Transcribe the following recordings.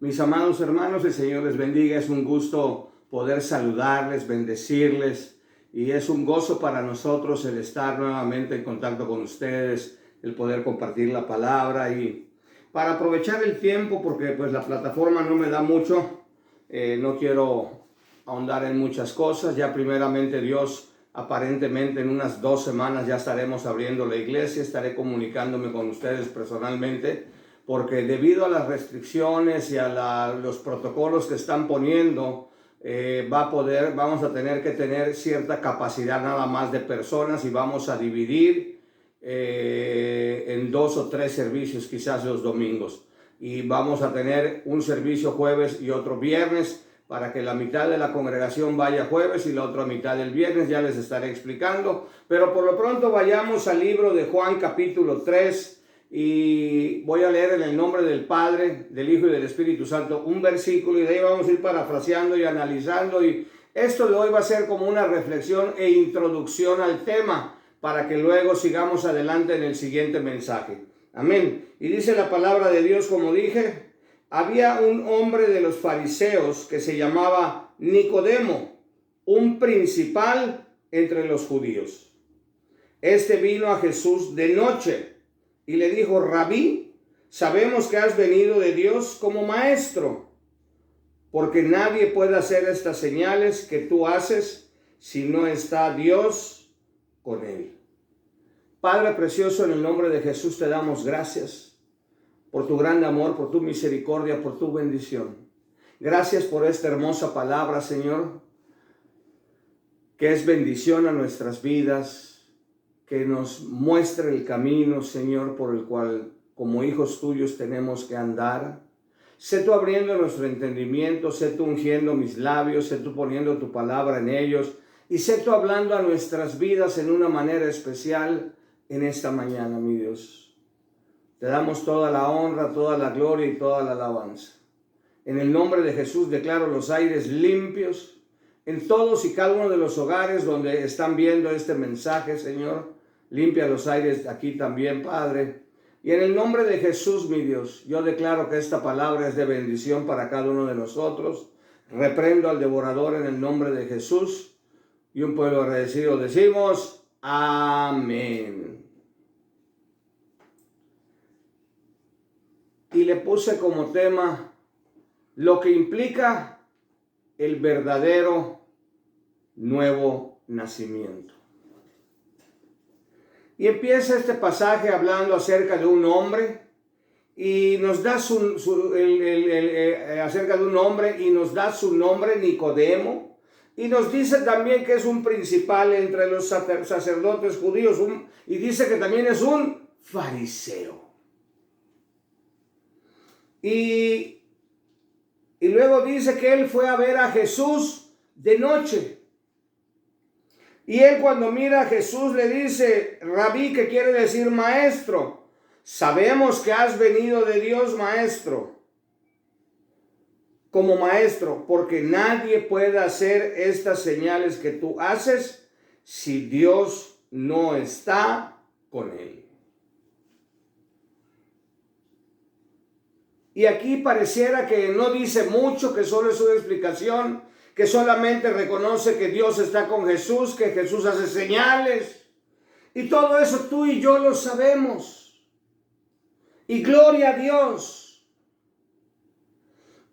Mis amados hermanos, el Señor les bendiga. Es un gusto poder saludarles, bendecirles, y es un gozo para nosotros el estar nuevamente en contacto con ustedes, el poder compartir la palabra y para aprovechar el tiempo, porque pues la plataforma no me da mucho, no quiero ahondar en muchas cosas. Ya primeramente Dios, aparentemente en unas 2 semanas ya estaremos abriendo la iglesia, estaré comunicándome con ustedes personalmente, porque debido a las restricciones y a los protocolos que están poniendo, vamos a tener que tener cierta capacidad nada más de personas, y vamos a dividir en 2 o 3 servicios, quizás los domingos, y vamos a tener un servicio jueves y otro viernes, para que la mitad de la congregación vaya jueves y la otra mitad el viernes. Ya les estaré explicando, pero por lo pronto vayamos al libro de Juan capítulo 3, y voy a leer en el nombre del Padre, del Hijo y del Espíritu Santo un versículo, y de ahí vamos a ir parafraseando y analizando, y esto de hoy va a ser como una reflexión e introducción al tema, para que luego sigamos adelante en el siguiente mensaje. Amén. Y dice la palabra de Dios, como dije: había un hombre de los fariseos que se llamaba Nicodemo, un principal entre los judíos. Este vino a Jesús de noche y le dijo: Rabí, sabemos que has venido de Dios como maestro, porque nadie puede hacer estas señales que tú haces si no está Dios con él. Padre precioso, en el nombre de Jesús te damos gracias por tu gran amor, por tu misericordia, por tu bendición. Gracias por esta hermosa palabra, Señor, que es bendición a nuestras vidas, que nos muestre el camino, Señor, por el cual como hijos tuyos tenemos que andar. Sé tú abriendo nuestro entendimiento, sé tú ungiendo mis labios, sé tú poniendo tu palabra en ellos, y sé tú hablando a nuestras vidas en una manera especial en esta mañana, mi Dios. Te damos toda la honra, toda la gloria y toda la alabanza. En el nombre de Jesús declaro los aires limpios en todos y cada uno de los hogares donde están viendo este mensaje, Señor. Limpia los aires aquí también, Padre. Y en el nombre de Jesús, mi Dios, yo declaro que esta palabra es de bendición para cada uno de nosotros. Reprendo al devorador en el nombre de Jesús. Y un pueblo agradecido decimos: amén. Y le puse como tema lo que implica el verdadero nuevo nacimiento. Y empieza este pasaje hablando acerca de un hombre, y nos da acerca de un hombre, y nos da su nombre, Nicodemo, y nos dice también que es un principal entre los sacerdotes judíos, y dice que también es un fariseo. Y luego dice que él fue a ver a Jesús de noche. Y él, cuando mira a Jesús, le dice: Rabí, que quiere decir maestro. Sabemos que has venido de Dios, maestro, como maestro, porque nadie puede hacer estas señales que tú haces si Dios no está con él. Y aquí pareciera que no dice mucho, que solo es una explicación, que solamente reconoce que Dios está con Jesús, que Jesús hace señales. Y todo eso tú y yo lo sabemos. Y gloria a Dios.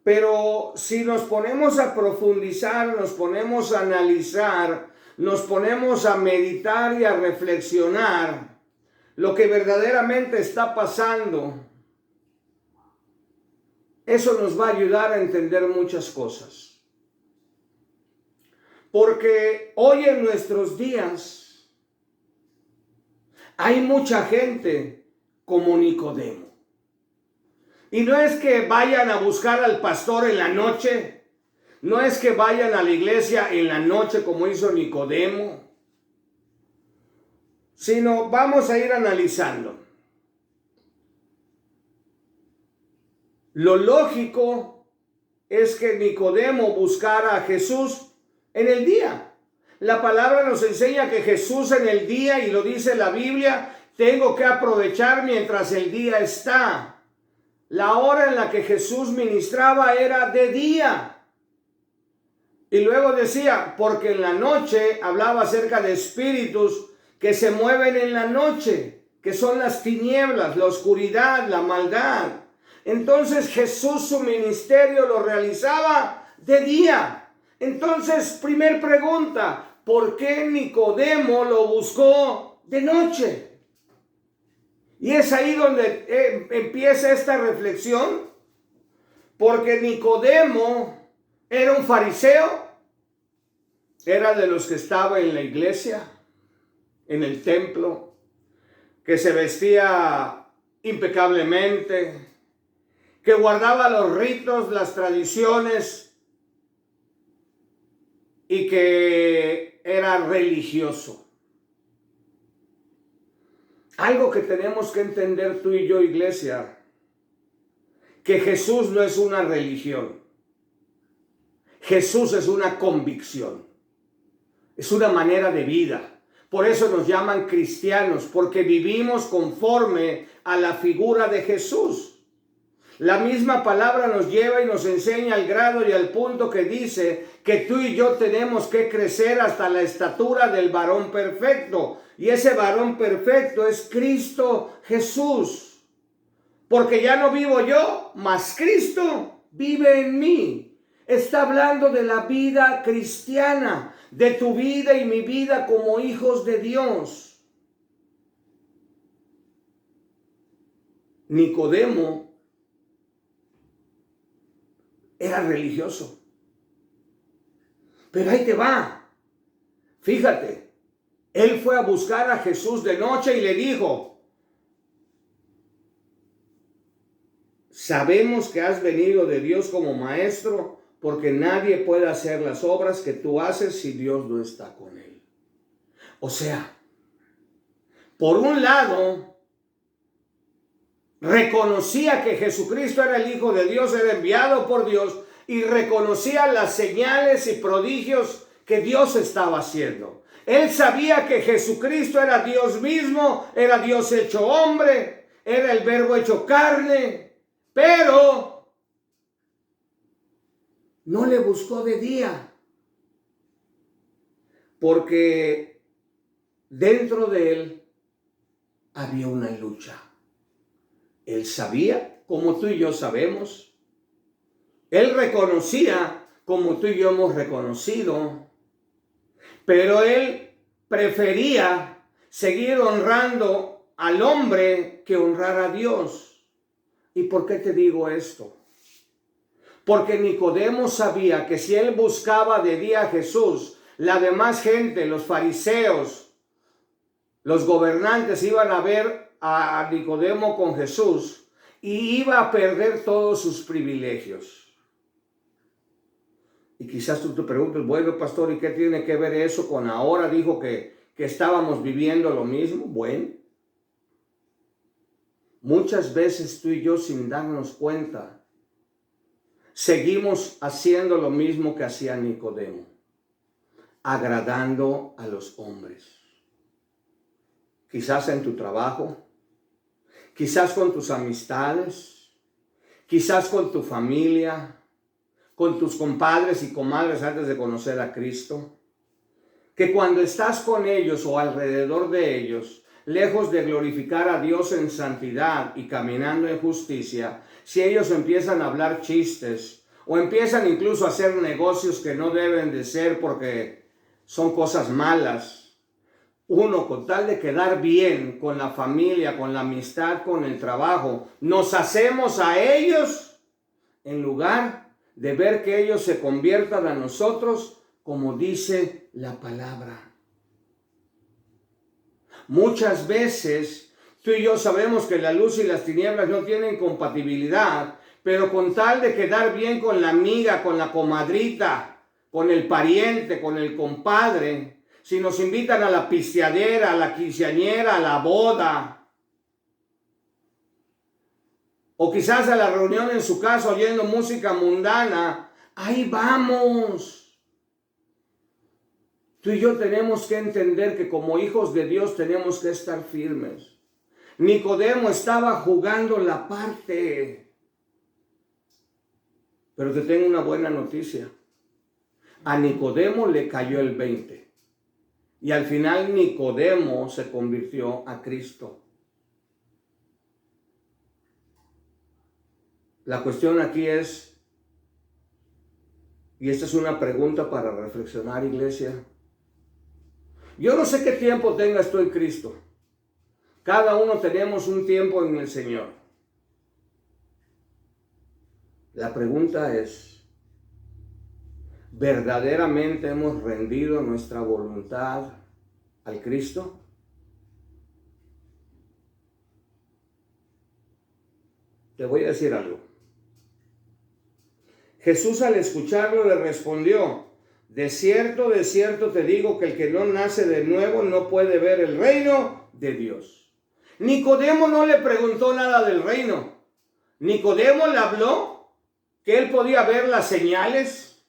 Pero si nos ponemos a profundizar, nos ponemos a analizar, nos ponemos a meditar y a reflexionar lo que verdaderamente está pasando, eso nos va a ayudar a entender muchas cosas. Porque hoy en nuestros días hay mucha gente como Nicodemo. Y no es que vayan a buscar al pastor en la noche, no es que vayan a la iglesia en la noche como hizo Nicodemo, sino vamos a ir analizando. Lo lógico es que Nicodemo buscara a Jesús en el día. La palabra nos enseña que Jesús en el día, y lo dice la Biblia, tengo que aprovechar mientras el día está. la hora en la que Jesús ministraba era de día. Y luego decía, porque en la noche hablaba acerca de espíritus que se mueven en la noche, que son las tinieblas, la oscuridad, la maldad. Entonces Jesús su ministerio lo realizaba de día. Entonces, primer pregunta, ¿por qué Nicodemo lo buscó de noche? Y es ahí donde empieza esta reflexión, porque Nicodemo era un fariseo, era de los que estaba en la iglesia, en el templo, que se vestía impecablemente, que guardaba los ritos, las tradiciones y que era religioso. Algo que tenemos que entender tú y yo, iglesia, que Jesús no es una religión. Jesús es una convicción. Es una manera de vida. Por eso nos llaman cristianos, porque vivimos conforme a la figura de Jesús. La misma palabra nos lleva y nos enseña al grado y al punto que dice que tú y yo tenemos que crecer hasta la estatura del varón perfecto. Y ese varón perfecto es Cristo Jesús. Porque ya no vivo yo, mas Cristo vive en mí. Está hablando de la vida cristiana, de tu vida y mi vida como hijos de Dios. Nicodemo era religioso. Pero ahí te va. Fíjate, él fue a buscar a Jesús de noche y le dijo, sabemos que has venido de Dios como maestro, porque nadie puede hacer las obras que tú haces si Dios no está con él. O sea, por un lado, reconocía que Jesucristo era el Hijo de Dios, era enviado por Dios, y reconocía las señales y prodigios que Dios estaba haciendo. Él sabía que Jesucristo era Dios mismo, era Dios hecho hombre, era el Verbo hecho carne, pero no le buscó de día, porque dentro de él había una lucha. Él sabía, como tú y yo sabemos. Él reconocía, como tú y yo hemos reconocido. Pero él prefería seguir honrando al hombre que honrar a Dios. ¿Y por qué te digo esto? Porque Nicodemo sabía que si él buscaba de día a Jesús, la demás gente, los fariseos, los gobernantes iban a ver a Nicodemo con Jesús y iba a perder todos sus privilegios. Y quizás tú te preguntes, bueno, pastor, ¿y qué tiene que ver eso con ahora? Dijo que estábamos viviendo lo mismo. Bueno, muchas veces tú y yo, sin darnos cuenta, seguimos haciendo lo mismo que hacía Nicodemo, agradando a los hombres. Quizás en tu trabajo, quizás con tus amistades, quizás con tu familia, con tus compadres y comadres antes de conocer a Cristo, que cuando estás con ellos o alrededor de ellos, lejos de glorificar a Dios en santidad y caminando en justicia, si ellos empiezan a hablar chistes o empiezan incluso a hacer negocios que no deben de ser porque son cosas malas, uno con tal de quedar bien con la familia, con la amistad, con el trabajo, nos hacemos a ellos en lugar de ver que ellos se conviertan a nosotros, como dice la palabra. Muchas veces tú y yo sabemos que la luz y las tinieblas no tienen compatibilidad, pero con tal de quedar bien con la amiga, con la comadrita, con el pariente, con el compadre, si nos invitan a la pisteadera, a la quinceañera, a la boda, o quizás a la reunión en su casa oyendo música mundana, ahí vamos. Tú y yo tenemos que entender que como hijos de Dios tenemos que estar firmes. Nicodemo estaba jugando la parte. Pero te tengo una buena noticia. A Nicodemo le cayó el 20. Y al final Nicodemo se convirtió a Cristo. La cuestión aquí es, y esta es una pregunta para reflexionar, iglesia. Yo no sé qué tiempo tengas tú en Cristo. Cada uno tenemos un tiempo en el Señor. La pregunta es, ¿verdaderamente hemos rendido nuestra voluntad al Cristo? Te voy a decir algo. Jesús al escucharlo le respondió, de cierto te digo que el que no nace de nuevo no puede ver el reino de Dios. Nicodemo no le preguntó nada del reino. Nicodemo le habló que él podía ver las señales.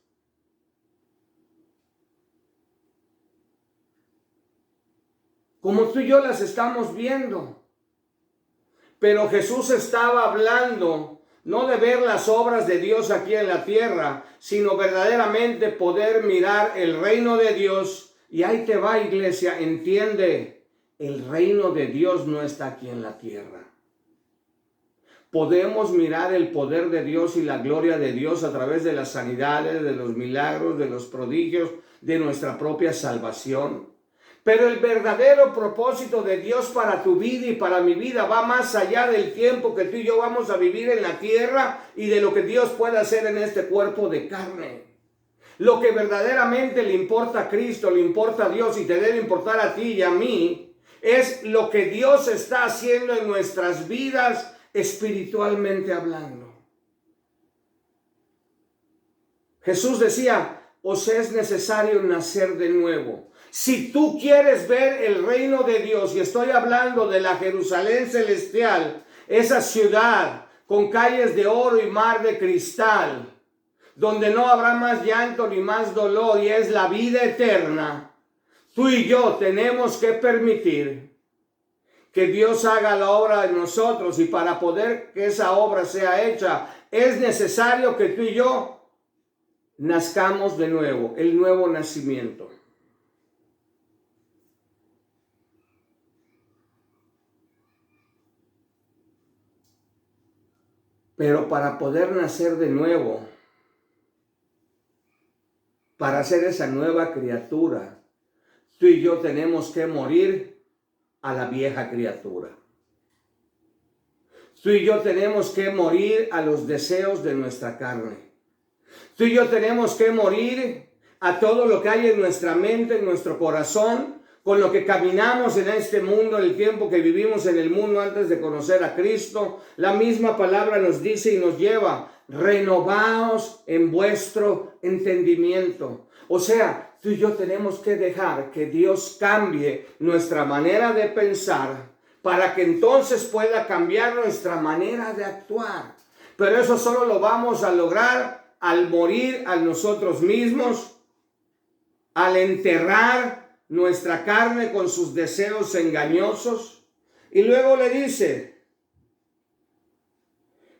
Como tú y yo las estamos viendo. Pero Jesús estaba hablando no de ver las obras de Dios aquí en la tierra, sino verdaderamente poder mirar el reino de Dios. Y ahí te va, iglesia, entiende, el reino de Dios no está aquí en la tierra. Podemos mirar el poder de Dios y la gloria de Dios a través de las sanidades, de los milagros, de los prodigios, de nuestra propia salvación. Pero el verdadero propósito de Dios para tu vida y para mi vida va más allá del tiempo que tú y yo vamos a vivir en la tierra y de lo que Dios puede hacer en este cuerpo de carne. Lo que verdaderamente le importa a Cristo, le importa a Dios y te debe importar a ti y a mí, es lo que Dios está haciendo en nuestras vidas espiritualmente hablando. Jesús decía, os es necesario nacer de nuevo. Si tú quieres ver el reino de Dios, y estoy hablando de la Jerusalén celestial, esa ciudad con calles de oro y mar de cristal, donde no habrá más llanto ni más dolor y es la vida eterna, tú y yo tenemos que permitir que Dios haga la obra en nosotros, y para poder que esa obra sea hecha, es necesario que tú y yo nazcamos de nuevo, el nuevo nacimiento. Pero para poder nacer de nuevo, para ser esa nueva criatura, tú y yo tenemos que morir a la vieja criatura. Tú y yo tenemos que morir a los deseos de nuestra carne. Tú y yo tenemos que morir a todo lo que hay en nuestra mente, en nuestro corazón, con lo que caminamos en este mundo, el tiempo que vivimos en el mundo antes de conocer a Cristo. La misma palabra nos dice y nos lleva, renovaos en vuestro entendimiento. O sea, tú y yo tenemos que dejar que Dios cambie nuestra manera de pensar para que entonces pueda cambiar nuestra manera de actuar. Pero eso solo lo vamos a lograr al morir a nosotros mismos, al enterrar nuestra carne con sus deseos engañosos. Y luego le dice,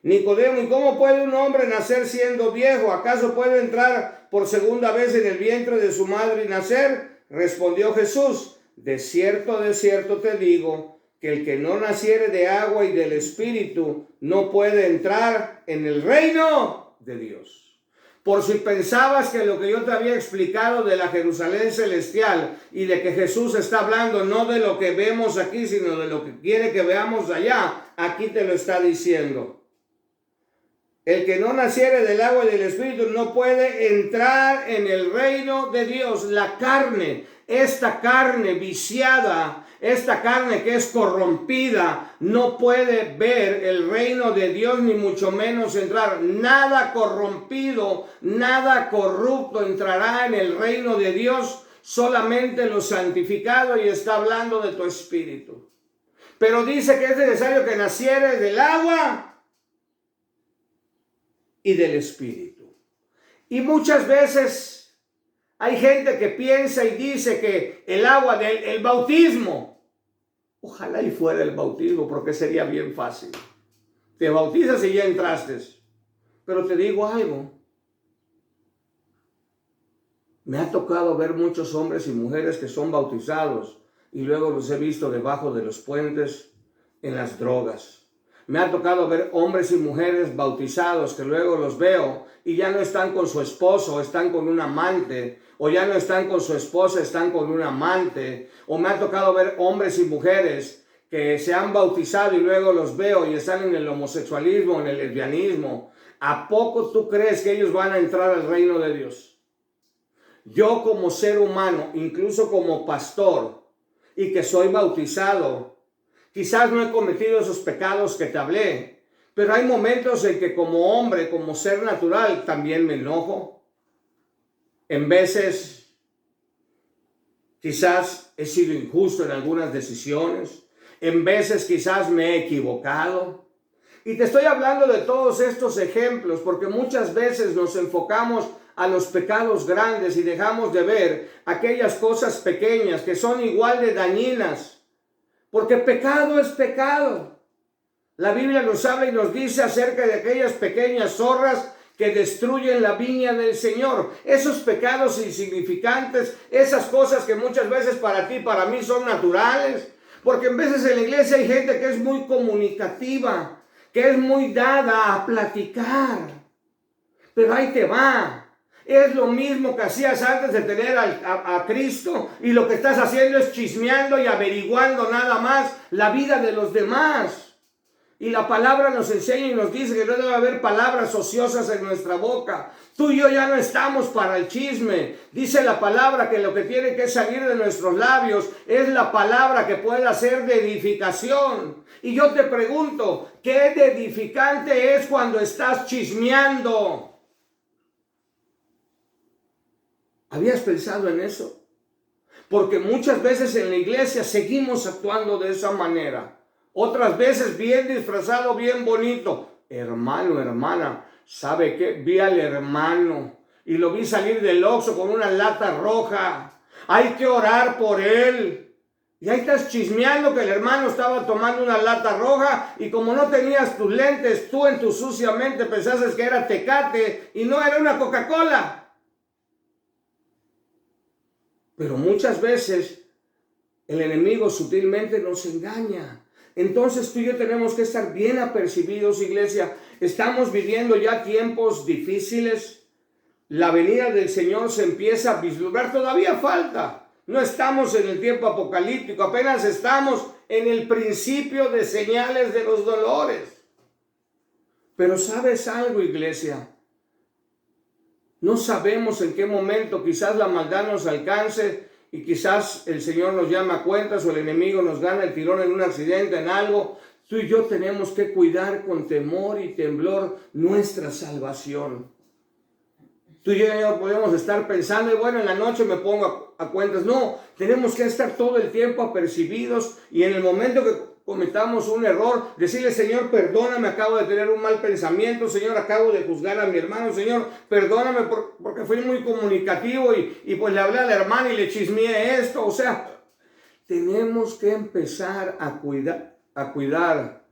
Nicodemo, ¿y cómo puede un hombre nacer siendo viejo? ¿Acaso puede entrar por segunda vez en el vientre de su madre y nacer? Respondió Jesús, de cierto te digo, que el que no naciere de agua y del Espíritu no puede entrar en el reino de Dios. Por si pensabas que lo que yo te había explicado de la Jerusalén celestial y de que Jesús está hablando no de lo que vemos aquí, sino de lo que quiere que veamos allá, aquí te lo está diciendo. El que no naciere del agua y del Espíritu no puede entrar en el reino de Dios. La carne, esta carne viciada, esta carne que es corrompida, no puede ver el reino de Dios, ni mucho menos entrar. Nada corrompido, nada corrupto entrará en el reino de Dios, solamente lo santificado, y está hablando de tu espíritu. Pero dice que es necesario que nacieres del agua y del Espíritu. Y muchas veces hay gente que piensa y dice que el agua del bautismo, ojalá y fuera el bautismo, porque sería bien fácil. Te bautizas y ya entraste. Pero te digo algo, Me ha tocado ver muchos hombres y mujeres que son bautizados y luego los he visto debajo de los puentes en las drogas. Me ha tocado ver hombres y mujeres bautizados que luego los veo y ya no están con su esposo, están con un amante, o ya no están con su esposa, están con un amante. O me ha tocado ver hombres y mujeres que se han bautizado y luego los veo y están en el homosexualismo, en el lesbianismo. ¿A poco tú crees que ellos van a entrar al reino de Dios? Yo como ser humano, incluso como pastor, y que soy bautizado, quizás no he cometido esos pecados que te hablé, pero hay momentos en que como hombre, como ser natural, también me enojo. En veces, quizás he sido injusto en algunas decisiones. En veces, quizás me he equivocado. Y te estoy hablando de todos estos ejemplos porque muchas veces nos enfocamos a los pecados grandes y dejamos de ver aquellas cosas pequeñas que son igual de dañinas. Porque pecado es pecado. La Biblia nos habla y nos dice acerca de aquellas pequeñas zorras que destruyen la viña del Señor. Esos pecados insignificantes, esas cosas que muchas veces para ti y para mí son naturales. Porque en veces en la iglesia hay gente que es muy comunicativa, que es muy dada a platicar. Pero ahí te va. Es lo mismo que hacías antes de tener a Cristo, y lo que estás haciendo es chismeando y averiguando nada más la vida de los demás. Y la palabra nos enseña y nos dice que no debe haber palabras ociosas en nuestra boca. Tú y yo ya no estamos para el chisme. Dice la palabra que lo que tiene que salir de nuestros labios es la palabra que pueda ser de edificación. Y yo te pregunto, ¿qué de edificante es cuando estás chismeando? ¿Habías pensado en eso? Porque muchas veces en la iglesia seguimos actuando de esa manera. Otras veces bien disfrazado, bien bonito. Hermano, hermana, ¿sabe qué? Vi al hermano y lo vi salir del Oxxo con una lata roja. Hay que orar por él. Y ahí estás chismeando que el hermano estaba tomando una lata roja y como no tenías tus lentes, tú en tu sucia mente pensaste que era Tecate y no era una Coca-Cola. Pero muchas veces el enemigo sutilmente nos engaña. Entonces tú y yo tenemos que estar bien apercibidos, iglesia. Estamos viviendo ya tiempos difíciles. La venida del Señor se empieza a vislumbrar. Todavía falta. No estamos en el tiempo apocalíptico. Apenas estamos en el principio de señales de los dolores. Pero ¿sabes algo, iglesia? No sabemos en qué momento quizás la maldad nos alcance y quizás el Señor nos llama a cuentas o el enemigo nos gana el tirón en un accidente, en algo. Tú y yo tenemos que cuidar con temor y temblor nuestra salvación. Tú y yo no podemos estar pensando, y bueno, en la noche me pongo a cuentas. No, tenemos que estar todo el tiempo apercibidos y en el momento que cometamos un error, decirle, Señor, perdóname, acabo de tener un mal pensamiento, Señor, acabo de juzgar a mi hermano, Señor, perdóname porque fui muy comunicativo y pues le hablé a la hermana y le chismeé esto. O sea, tenemos que empezar a cuidar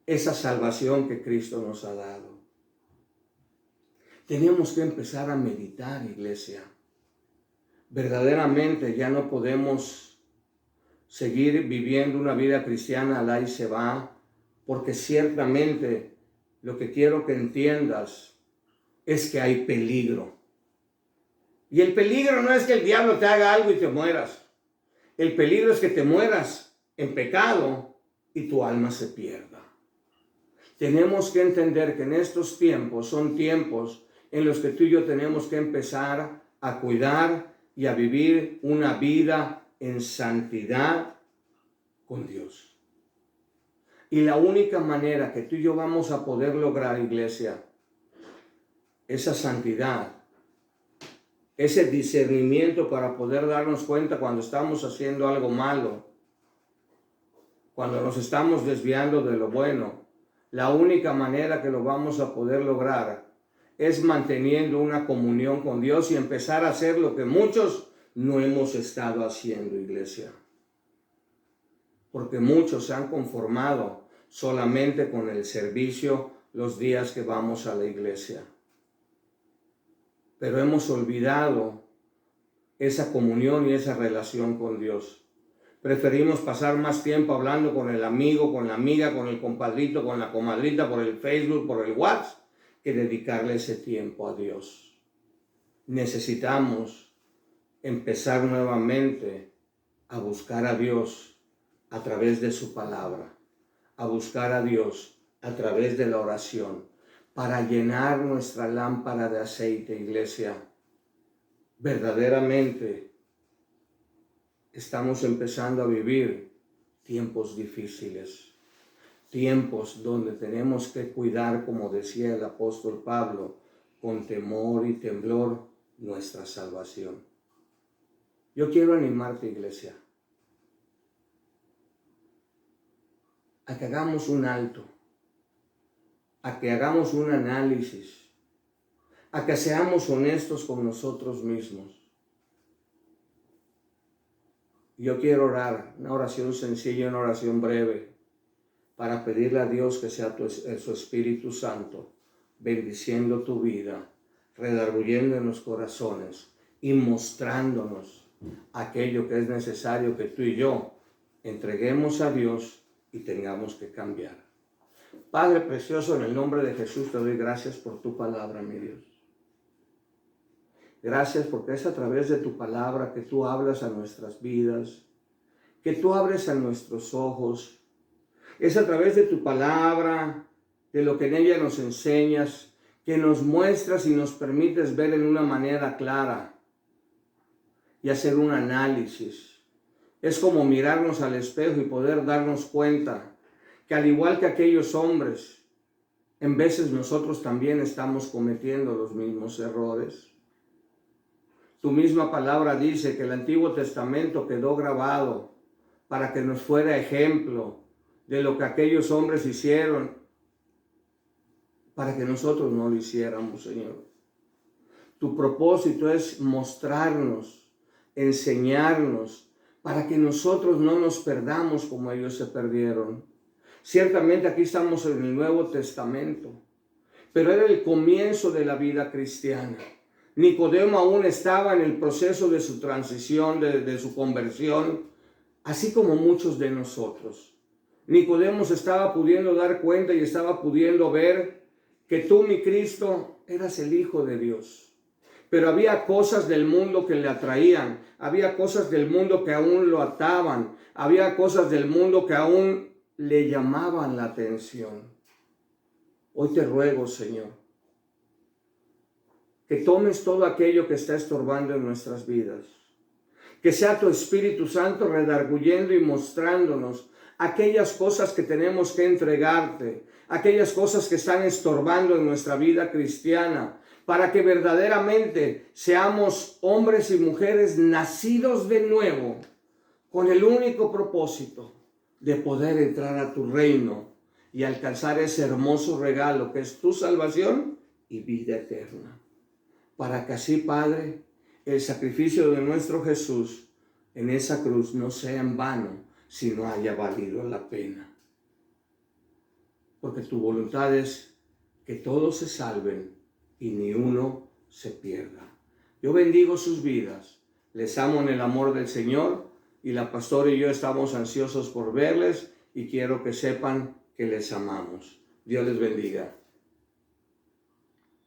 esa salvación que Cristo nos ha dado. Tenemos que empezar a meditar, iglesia. Verdaderamente ya no podemos seguir viviendo una vida cristiana al ahí se va, porque ciertamente lo que quiero que entiendas es que hay peligro. Y el peligro no es que el diablo te haga algo y te mueras. El peligro es que te mueras en pecado y tu alma se pierda. Tenemos que entender que en estos tiempos son tiempos en los que tú y yo tenemos que empezar a cuidar y a vivir una vida en santidad con Dios. Y la única manera que tú y yo vamos a poder lograr, iglesia, esa santidad, ese discernimiento para poder darnos cuenta cuando estamos haciendo algo malo, cuando nos estamos desviando de lo bueno, la única manera que lo vamos a poder lograr es manteniendo una comunión con Dios y empezar a hacer lo que muchos no hemos estado haciendo, iglesia. Porque muchos se han conformado solamente con el servicio los días que vamos a la iglesia. pero hemos olvidado esa comunión y esa relación con Dios. Preferimos pasar más tiempo hablando con el amigo, con la amiga, con el compadrito, con la comadrita, por el Facebook, por el WhatsApp, que dedicarle ese tiempo a Dios. Necesitamos empezar nuevamente a buscar a Dios a través de su palabra, a buscar a Dios a través de la oración, para llenar nuestra lámpara de aceite, iglesia. Verdaderamente estamos empezando a vivir tiempos difíciles, tiempos donde tenemos que cuidar, como decía el apóstol Pablo, con temor y temblor nuestra salvación. Yo quiero animarte, iglesia, a que hagamos un alto, a que hagamos un análisis, a que seamos honestos con nosotros mismos. Yo quiero orar, una oración sencilla, una oración breve, para pedirle a Dios que sea su Espíritu Santo, bendiciendo tu vida, redarguyendo en los corazones y mostrándonos aquello que es necesario que tú y yo entreguemos a Dios y tengamos que cambiar. Padre precioso, en el nombre de Jesús te doy gracias por tu palabra, mi Dios. Gracias porque es a través de tu palabra que tú hablas a nuestras vidas, que tú abres a nuestros ojos. Es a través de tu palabra, de lo que en ella nos enseñas, que nos muestras y nos permites ver en una manera clara y hacer un análisis. Es como mirarnos al espejo y poder darnos cuenta que al igual que aquellos hombres, en veces nosotros también estamos cometiendo los mismos errores. Tu misma palabra dice que el Antiguo Testamento quedó grabado para que nos fuera ejemplo de lo que aquellos hombres hicieron, para que nosotros no lo hiciéramos, Señor. Tu propósito es mostrarnos, enseñarnos, para que nosotros no nos perdamos como ellos se perdieron. Ciertamente aquí estamos en el Nuevo Testamento, pero era el comienzo de la vida cristiana. Nicodemo aún estaba en el proceso de su transición, de su conversión, así como muchos de nosotros. Nicodemo se estaba pudiendo dar cuenta y estaba pudiendo ver que tú, mi Cristo, eras el Hijo de Dios. Pero había cosas del mundo que le atraían, había cosas del mundo que aún lo ataban, había cosas del mundo que aún le llamaban la atención. Hoy te ruego, Señor, que tomes todo aquello que está estorbando en nuestras vidas, que sea tu Espíritu Santo redarguyendo y mostrándonos aquellas cosas que tenemos que entregarte, aquellas cosas que están estorbando en nuestra vida cristiana, para que verdaderamente seamos hombres y mujeres nacidos de nuevo, con el único propósito de poder entrar a tu reino y alcanzar ese hermoso regalo que es tu salvación y vida eterna. Para que así, Padre, el sacrificio de nuestro Jesús en esa cruz no sea en vano, sino haya valido la pena. Porque tu voluntad es que todos se salven y ni uno se pierda. Yo bendigo sus vidas, les amo en el amor del Señor, y la pastora y yo estamos ansiosos por verles y quiero que sepan que les amamos. Dios les bendiga.